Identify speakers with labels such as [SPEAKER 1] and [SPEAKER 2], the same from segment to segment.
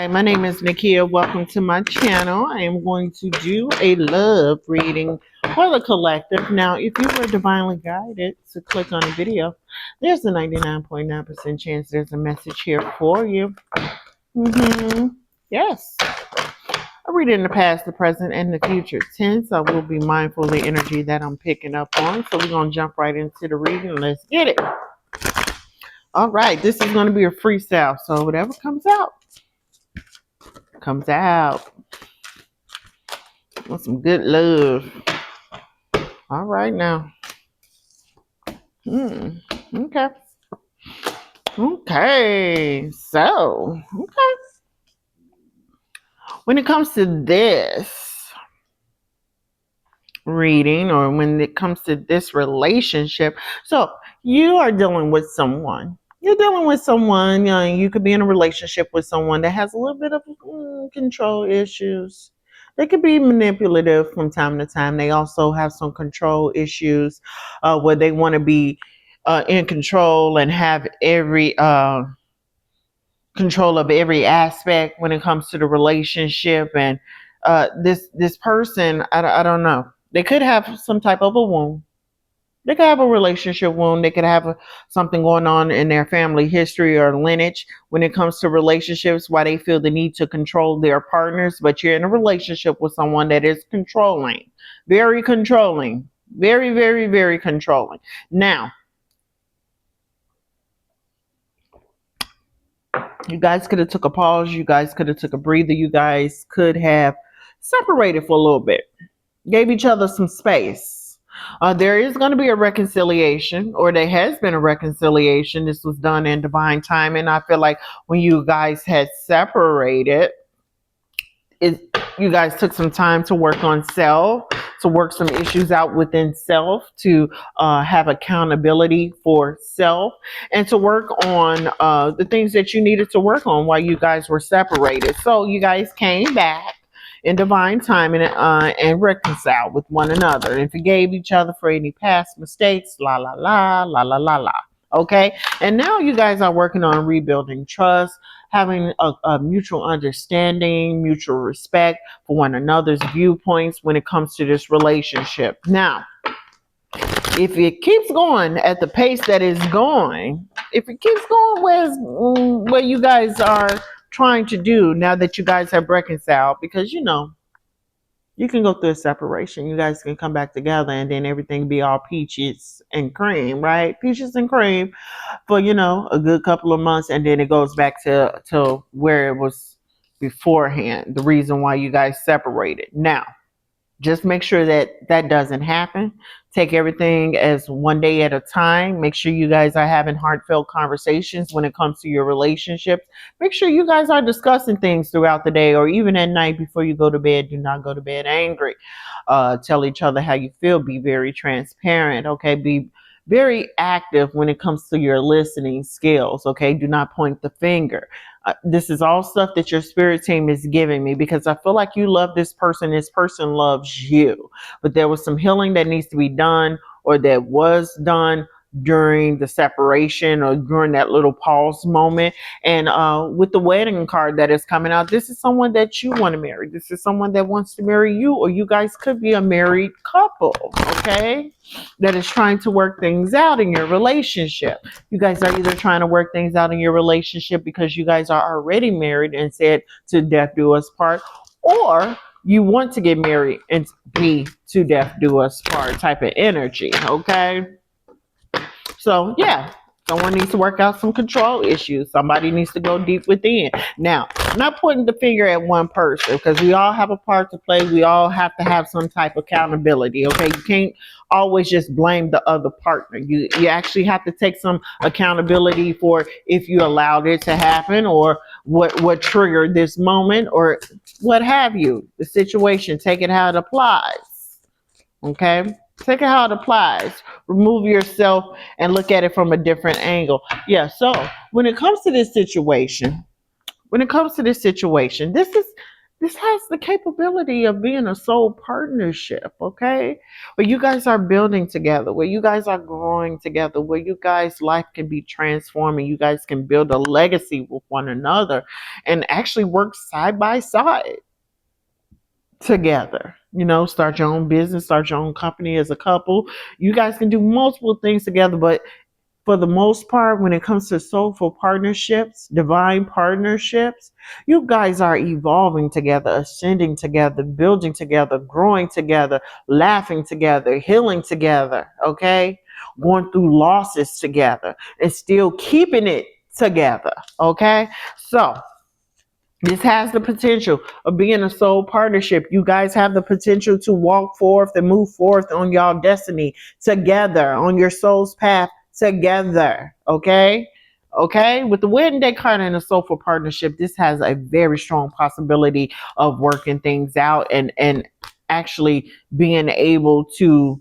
[SPEAKER 1] Hi, my name is Nakia. Welcome to my channel. I am going to do a love reading for the collective. Now, if you were divinely guided to click on a video, there's a 99.9% chance there's a message here for you. Yes. I read in the past, the present, and the future tense. I will be mindful of the energy that I'm picking up on. So we're going to jump right into the reading. Let's get it. All right. This is going to be a freestyle. So whatever comes out. Want some good love. All right now. Okay. Okay. So, okay. When it comes to this reading, or when it comes to this relationship, so you are dealing with someone. You're dealing with someone, you could be in a relationship with someone that has a little bit of control issues. They could be manipulative from time to time. They also have some control issues where they want to be in control and have every control of every aspect when it comes to the relationship. And this person, I don't know. They could have some type of a wound. They could have a relationship wound. They could have something going on in their family history or lineage when it comes to relationships, why they feel the need to control their partners. But you're in a relationship with someone that is controlling, very controlling, very, very, very controlling. Now, you guys could have took a pause. You guys could have took a breather. You guys could have separated for a little bit, gave each other some space. There is going to be a reconciliation, or there has been a reconciliation. This was done in divine time, and I feel like when you guys had separated, you guys took some time to work on self, to work some issues out within self, to have accountability for self, and to work on the things that you needed to work on while you guys were separated. So you guys came back in divine time and reconciled with one another and forgave each other for any past mistakes. La la la la la la la. Okay, and now you guys are working on rebuilding trust, having a mutual understanding, mutual respect for one another's viewpoints when it comes to this relationship. Now, if it keeps going at the pace that it's going, if it keeps going where you guys are trying to do now that you guys have reconciled, because you can go through a separation, you guys can come back together, and then everything be all peaches and cream, right? Peaches and cream for a good couple of months, and then it goes back to where it was beforehand, the reason why you guys separated. Now, just make sure that doesn't happen. Take everything as one day at a time. Make sure you guys are having heartfelt conversations when it comes to your relationships. Make sure you guys are discussing things throughout the day or even at night before you go to bed. Do not go to bed angry. Tell each other how you feel. Be very transparent. Okay. Be very active when it comes to your listening skills. Okay. Do not point the finger. This is all stuff that your spirit team is giving me, because I feel like you love this person loves you, but there was some healing that needs to be done, or that was done during the separation or during that little pause moment. And with the wedding card that is coming out, this is someone that you want to marry. This is someone that wants to marry you, or you guys could be a married couple, okay, that is trying to work things out in your relationship. You guys are either trying to work things out in your relationship because you guys are already married and said to death do us part, or you want to get married and be to death do us part type of energy, okay? So yeah, someone needs to work out some control issues. Somebody needs to go deep within. Now, I'm not pointing the finger at one person, because we all have a part to play. We all have to have some type of accountability. Okay, you can't always just blame the other partner. You actually have to take some accountability for if you allowed it to happen, or what triggered this moment, or what have you. The situation, take it how it applies. Okay. Take it how it applies. Remove yourself and look at it from a different angle. Yeah, so when it comes to this situation, this is this has the capability of being a soul partnership, okay? Where you guys are building together, where you guys are growing together, where you guys' life can be transformed and you guys can build a legacy with one another and actually work side by side together. You know, start your own business, start your own company as a couple. You guys can do multiple things together, but for the most part, when it comes to soulful partnerships, divine partnerships, you guys are evolving together, ascending together, building together, growing together, laughing together, healing together, okay? Going through losses together and still keeping it together, okay? So, this has the potential of being a soul partnership. You guys have the potential to walk forth and move forth on y'all destiny together, on your soul's path together. Okay? Okay? With the Wedding Day card and a soulful partnership, this has a very strong possibility of working things out and actually being able to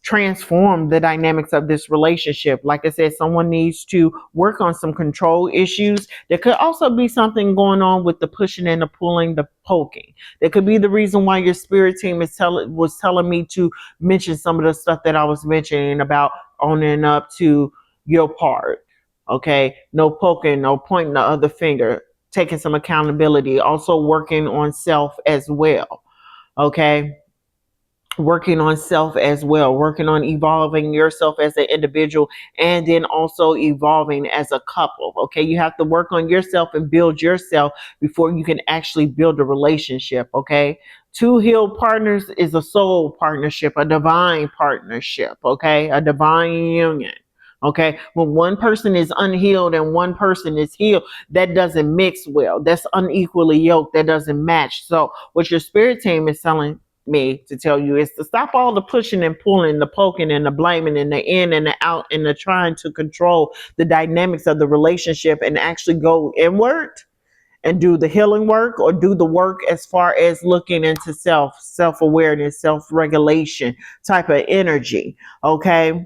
[SPEAKER 1] transform the dynamics of this relationship. Like I said, someone needs to work on some control issues. There could also be something going on with the pushing and the pulling, the poking. That could be the reason why your spirit team was telling me to mention some of the stuff that I was mentioning about owning up to your part. Okay, no poking, no pointing the other finger, taking some accountability, also working on self as well. Okay, working on self as well, working on evolving yourself as an individual and then also evolving as a couple. Okay, you have to work on yourself and build yourself before you can actually build a relationship. Okay, two healed partners is a soul partnership, a divine partnership. Okay, a divine union. Okay, when one person is unhealed and one person is healed, that doesn't mix well. That's unequally yoked. That doesn't match. So, what your spirit team is telling me to tell you is to stop all the pushing and pulling, the poking and the blaming and the in and the out and the trying to control the dynamics of the relationship and actually go inward and do the healing work or do the work as far as looking into self-awareness, self-regulation type of energy. Okay,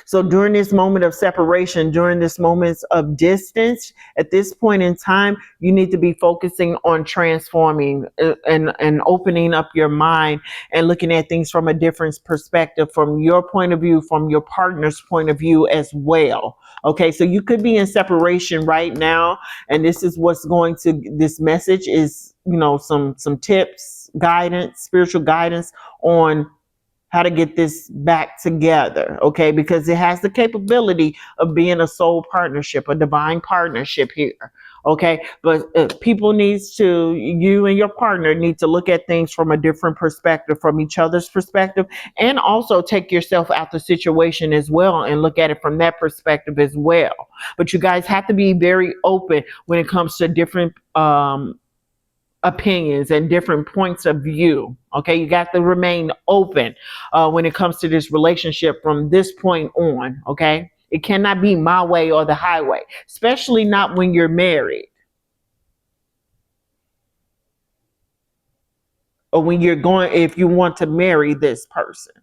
[SPEAKER 1] so during this moment of separation, during this moment of distance, at this point in time, you need to be focusing on transforming and opening up your mind and looking at things from a different perspective, from your point of view, from your partner's point of view as well. Okay, so you could be in separation right now, and this is what's going to, this message is, you know, some tips, guidance, spiritual guidance on how to get this back together, okay? Because it has the capability of being a soul partnership, a divine partnership here, okay? But people needs to, you and your partner need to look at things from a different perspective, from each other's perspective, and also take yourself out the situation as well and look at it from that perspective as well. But you guys have to be very open when it comes to different opinions and different points of view. Okay, you got to remain open when it comes to this relationship from this point on. Okay, it cannot be my way or the highway, especially not when you're married or when you're going, if you want to marry this person.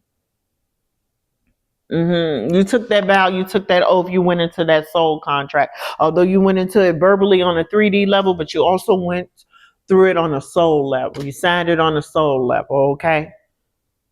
[SPEAKER 1] You took that vow, you took that oath, you went into that soul contract. Although you went into it verbally on a 3D level, but you also went through it on a soul level. You signed it on a soul level, okay?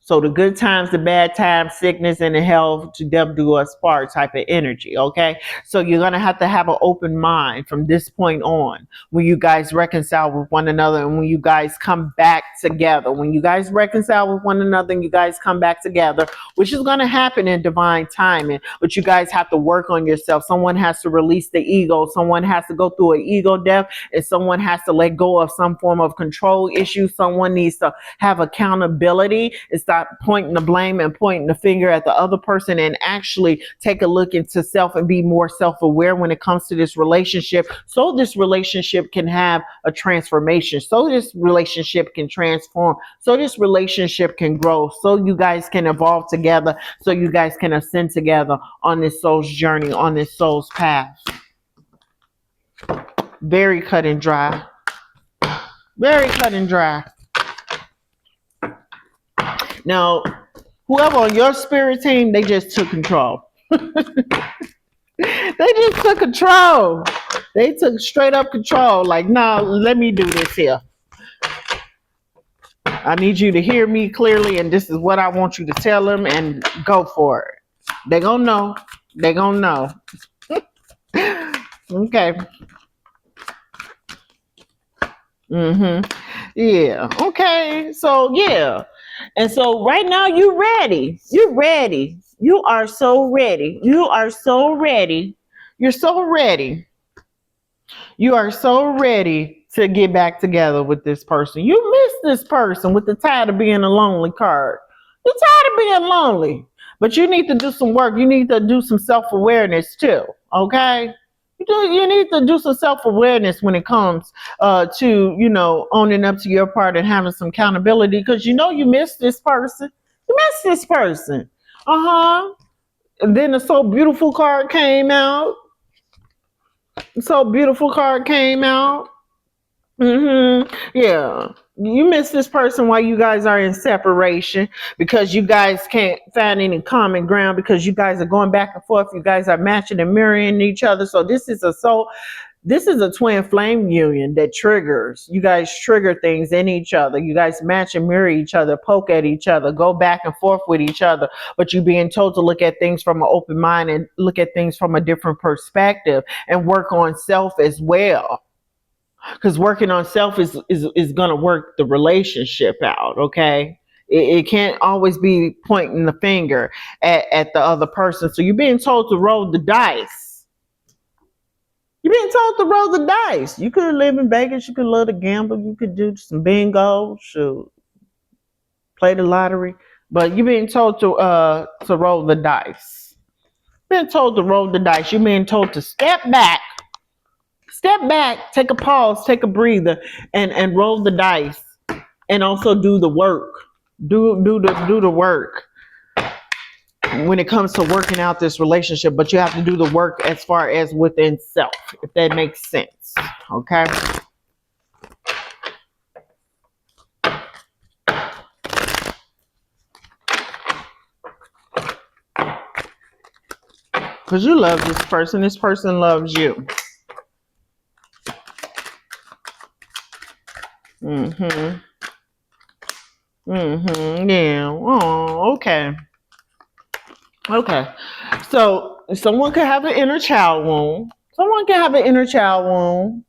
[SPEAKER 1] So the good times, the bad times, sickness and the health, to death do us part type of energy, okay? So you're going to have an open mind from this point on when you guys reconcile with one another and when you guys come back together. When you guys reconcile with one another and you guys come back together, which is going to happen in divine timing, but you guys have to work on yourself. Someone has to release the ego. Someone has to go through an ego death and someone has to let go of some form of control issue. Someone needs to have accountability and stop pointing the blame and pointing the finger at the other person and actually take a look into self and be more self-aware when it comes to this relationship, so this relationship can have a transformation, so this relationship can transform, so this relationship can grow, so you guys can evolve together, so you guys can ascend together on this soul's journey, on this soul's path. Very cut and dry. Very cut and dry. Now, whoever on your spirit team, they just took control. They just took control. They took straight up control. Like, no, let me do this here. I need you to hear me clearly, and this is what I want you to tell them, and go for it. They gonna know. They gonna know. Okay. Mm-hmm. Yeah. Okay. So yeah. And so right now you ready. You're ready. You are so ready. You are so ready. You're so ready. You are so ready to get back together with this person. You miss this person with the tired of being a lonely card. You're tired of being lonely. But you need to do some work. You need to do some self-awareness too. Okay? You need to do some self-awareness when it comes to, owning up to your part and having some accountability because you miss this person. You miss this person. Uh-huh. And then the So Beautiful card came out. So Beautiful card came out. Yeah. You miss this person while you guys are in separation because you guys can't find any common ground because you guys are going back and forth. You guys are matching and mirroring each other. So this is a twin flame union that triggers. You guys trigger things in each other. You guys match and mirror each other, poke at each other, go back and forth with each other. But you're being told to look at things from an open mind and look at things from a different perspective and work on self as well, because working on self is going to work the relationship out. Okay, it can't always be pointing the finger at the other person. So you're being told to roll the dice. You're being told to roll the dice. You could live in Vegas, you could love to gamble, you could do some bingo, shoot, play the lottery, but you're being told to roll the dice. You're being told to roll the dice. You're being told to step back, take a pause, take a breather, and roll the dice, and also do the work. Do the work when it comes to working out this relationship. But you have to do the work as far as within self, if that makes sense. Okay. Because you love this person. This person loves you. Mm-hmm. Mm-hmm. Yeah. Oh, okay. Okay. So someone could have an inner child wound. Someone can have an inner child wound.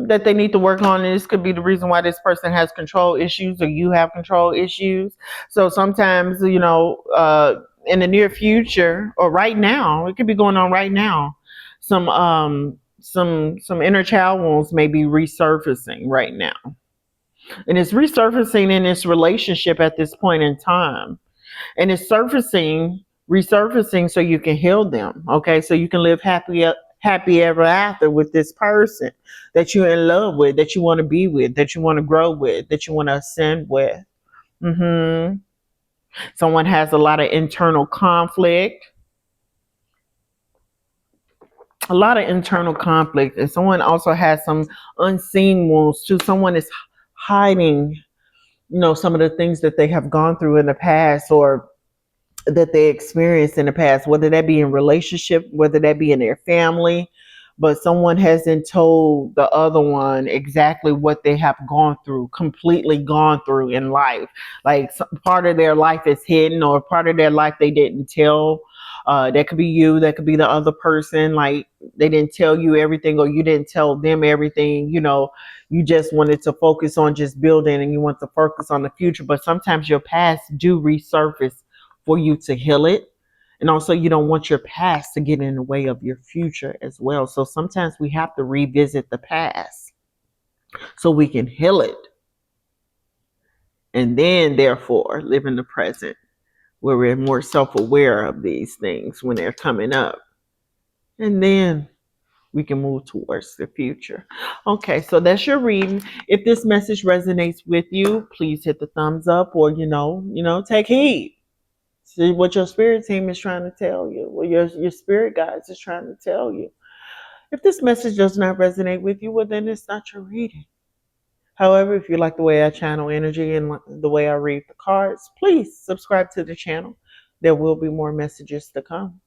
[SPEAKER 1] That they need to work on. This could be the reason why this person has control issues or you have control issues. So sometimes, in the near future or right now, it could be going on right now. Some inner child wounds may be resurfacing right now, and it's resurfacing in this relationship at this point in time, and it's resurfacing so you can heal them. Okay, so you can live happy ever after with this person that you're in love with, that you want to be with, that you want to grow with, that you want to ascend with. hmm Someone has a lot of internal conflict, and someone also has some unseen wounds too. Someone is hiding, some of the things that they have gone through in the past, or that they experienced in the past, whether that be in relationship, whether that be in their family, but someone hasn't told the other one exactly what they have completely gone through in life. Like part of their life is hidden, or part of their life they didn't tell. That could be you, that could be the other person. Like they didn't tell you everything, or you didn't tell them everything. You just wanted to focus on just building, and you want to focus on the future. But sometimes your past do resurface for you to heal it. And also, you don't want your past to get in the way of your future as well. So sometimes we have to revisit the past so we can heal it. And then, therefore, live in the present where we're more self aware of these things when they're coming up. And then we can move towards the future. Okay, so that's your reading. If this message resonates with you, please hit the thumbs up, or take heed. See what your spirit team is trying to tell you, what your spirit guides is trying to tell you. If this message does not resonate with you, well, then it's not your reading. However, if you like the way I channel energy and the way I read the cards, please subscribe to the channel. There will be more messages to come.